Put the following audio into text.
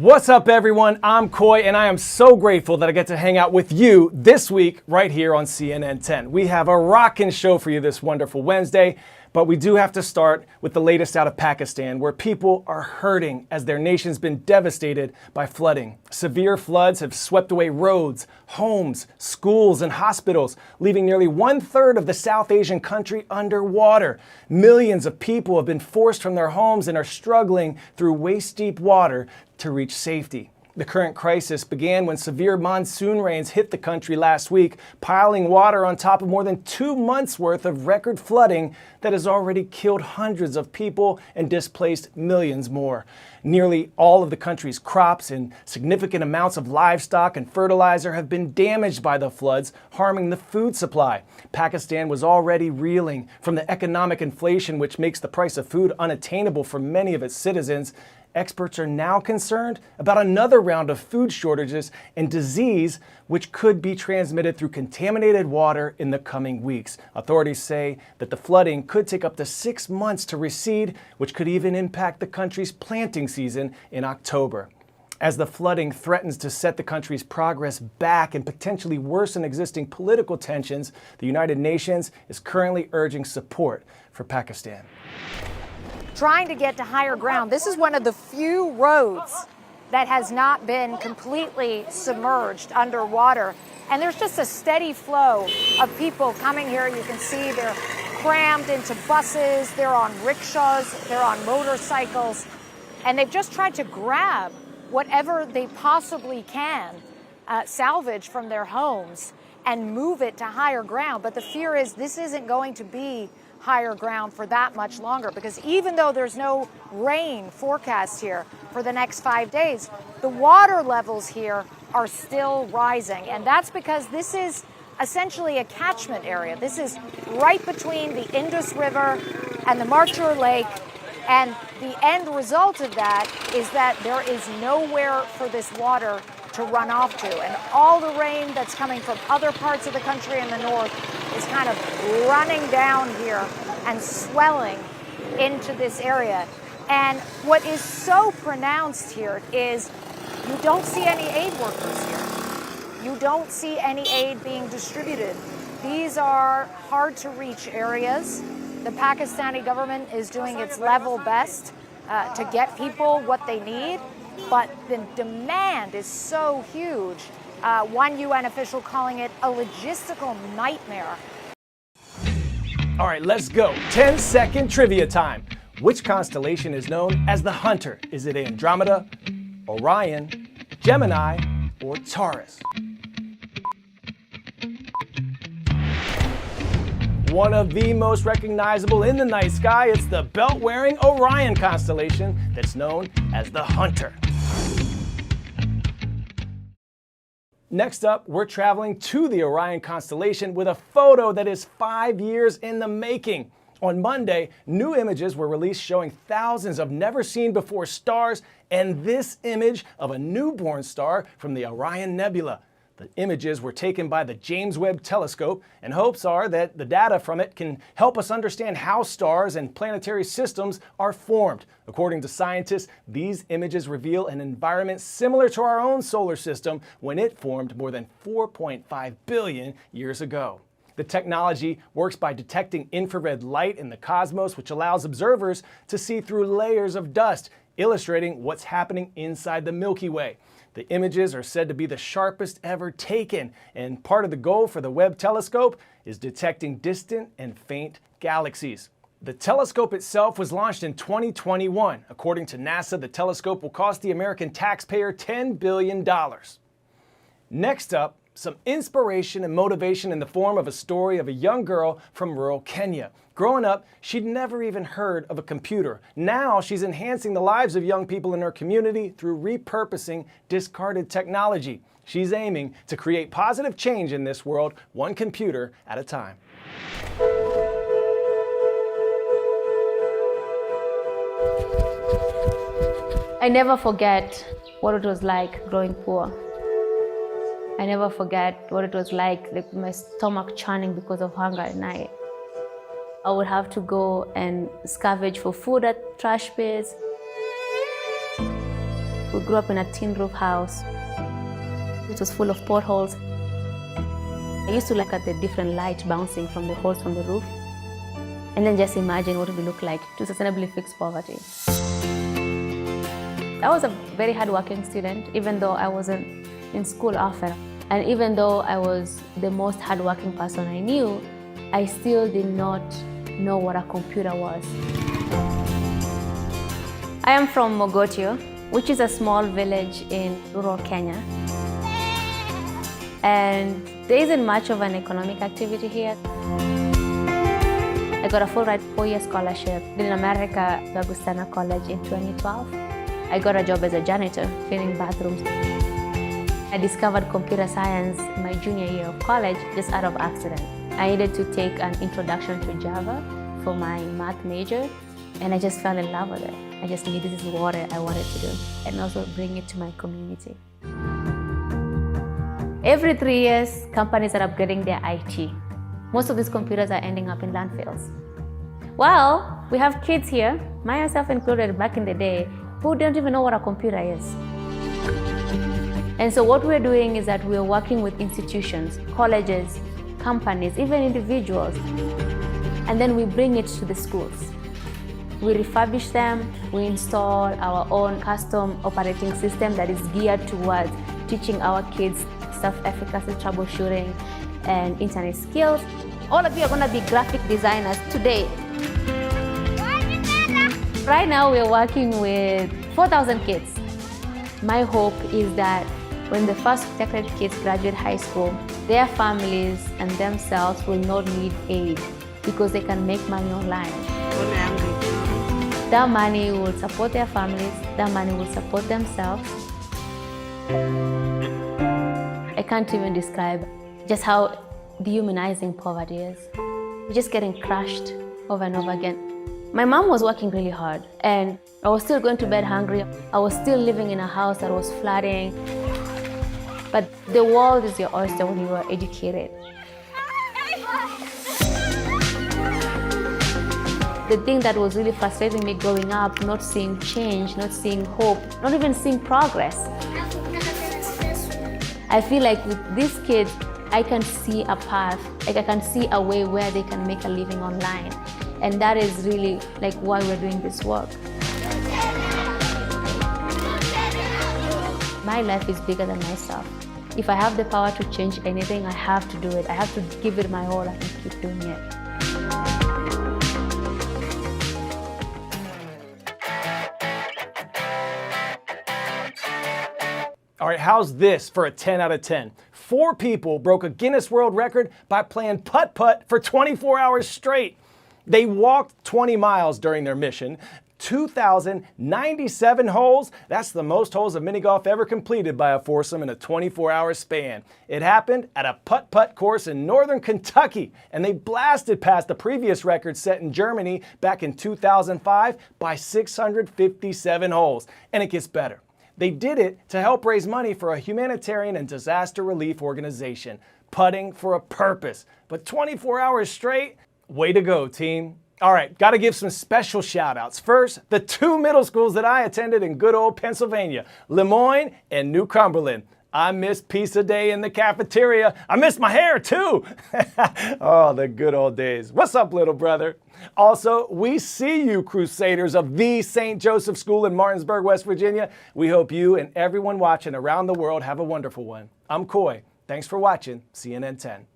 What's up, everyone? I'm Coy, and I am so grateful that I get to hang out with you this week right here on CNN 10. We have a rockin' show for you this wonderful Wednesday, but we do have to start with the latest out of Pakistan, where people are hurting as their nation's been devastated by flooding. Severe floods have swept away roads, homes, schools, and hospitals, leaving nearly 1/3 of the South Asian country underwater. Millions of people have been forced from their homes and are struggling through waist-deep water to reach safety. The current crisis began when severe monsoon rains hit the country last week, piling water on top of more than 2 months' worth of record flooding that has already killed hundreds of people and displaced millions more. Nearly all of the country's crops and significant amounts of livestock and fertilizer have been damaged by the floods, harming the food supply. Pakistan was already reeling from the economic inflation, which makes the price of food unattainable for many of its citizens. Experts are now concerned about another round of food shortages and disease which could be transmitted through contaminated water in the coming weeks. Authorities say that the flooding could take up to 6 months to recede, which could even impact the country's planting season in October. As the flooding threatens to set the country's progress back and potentially worsen existing political tensions, the United Nations is currently urging support for Pakistan. Trying to get to higher ground. This is one of the few roads that has not been completely submerged underwater. And there's just a steady flow of people coming here. You can see they're crammed into buses, they're on rickshaws, they're on motorcycles, and they've just tried to grab whatever they possibly can salvage from their homes and move it to higher ground. But the fear is this isn't going to be higher ground for that much longer, because even though there's no rain forecast here for the next 5 days, the water levels here are still rising. And that's because this is essentially a catchment area. This is right between the Indus River and the Marchur Lake. And the end result of that is that there is nowhere for this water to run off to. And all the rain that's coming from other parts of the country in the north is kind of running down here and swelling into this area. And what is so pronounced here is you don't see any aid workers here. You don't see any aid being distributed. These are hard to reach areas. The Pakistani government is doing its level best to get people what they need, but the demand is so huge. One UN official calling it a logistical nightmare. All right, let's go. 10-second trivia time. Which constellation is known as the Hunter? Is it Andromeda, Orion, Gemini, or Taurus? One of the most recognizable in the night sky, it's the belt-wearing Orion constellation that's known as the Hunter. Next up, we're traveling to the Orion constellation with a photo that is 5 years in the making. On Monday, new images were released showing thousands of never-seen-before stars and this image of a newborn star from the Orion Nebula. The images were taken by the James Webb Telescope, and hopes are that the data from it can help us understand how stars and planetary systems are formed. According to scientists, these images reveal an environment similar to our own solar system when it formed more than 4.5 billion years ago. The technology works by detecting infrared light in the cosmos, which allows observers to see through layers of dust, illustrating what's happening inside the Milky Way. The images are said to be the sharpest ever taken, and part of the goal for the Webb telescope is detecting distant and faint galaxies. The telescope itself was launched in 2021. According to NASA, the telescope will cost the American taxpayer $10 billion. Next up, some inspiration and motivation in the form of a story of a young girl from rural Kenya. Growing up, she'd never even heard of a computer. Now she's enhancing the lives of young people in her community through repurposing discarded technology. She's aiming to create positive change in this world, one computer at a time. I never forget what it was like growing poor. I never forget what it was like my stomach churning because of hunger at night. I would have to go and scavenge for food at trash pits. We'll grew up in a tin roof house. It was full of potholes. I used to look at the different light bouncing from the holes from the roof, and then just imagine what it would look like to sustainably fix poverty. I was a very hardworking student, even though I wasn't in school often. And even though I was the most hardworking person I knew, I still did not know what a computer was. I am from Mogotio, which is a small village in rural Kenya. And there isn't much of an economic activity here. I got a full ride 4-year scholarship in America to Augustana College in 2012. I got a job as a janitor, cleaning bathrooms. I discovered computer science my junior year of college just out of accident. I needed to take an introduction to Java for my math major, and I just fell in love with it. I just knew this is what I wanted to do, and also bring it to my community. Every 3 years, companies are upgrading their IT. Most of these computers are ending up in landfills. Well, we have kids here, myself included back in the day, who don't even know what a computer is. And so what we're doing is that we're working with institutions, colleges, companies, even individuals, and then we bring it to the schools. We refurbish them, we install our own custom operating system that is geared towards teaching our kids self-efficacy, troubleshooting, and internet skills. All of you are going to be graphic designers today. Right now we're working with 4,000 kids. My hope is that when the first Tech-Ed kids graduate high school, their families and themselves will not need aid because they can make money online. That money will support their families, that money will support themselves. I can't even describe just how dehumanizing poverty is. You're just getting crushed over and over again. My mom was working really hard, and I was still going to bed hungry. I was still living in a house that was flooding. But the world is your oyster when you are educated. The thing that was really frustrating me growing up, not seeing change, not seeing hope, not even seeing progress. I feel like with these kids, I can see a path, like I can see a way where they can make a living online. And that is really like why we're doing this work. My life is bigger than myself. If I have the power to change anything, I have to do it. I have to give it my all and keep doing it. All right, how's this for a 10 out of 10? 4 people broke a Guinness World Record by playing putt-putt for 24 hours straight. They walked 20 miles during their mission, 2,097 holes. That's the most holes of mini golf ever completed by a foursome in a 24-hour span. It happened at a putt-putt course in northern Kentucky, and they blasted past the previous record set in Germany back in 2005 by 657 holes. And it gets better. They did it to help raise money for a humanitarian and disaster relief organization, putting for a purpose. But 24 hours straight? Way to go, team. All right, got to give some special shout outs. First, the 2 middle schools that I attended in good old Pennsylvania, Lemoyne and New Cumberland. I missed pizza day in the cafeteria. I missed my hair too. Oh, the good old days. What's up, little brother? Also, we see you, Crusaders of the St. Joseph School in Martinsburg, West Virginia. We hope you and everyone watching around the world have a wonderful one. I'm Coy. Thanks for watching CNN 10.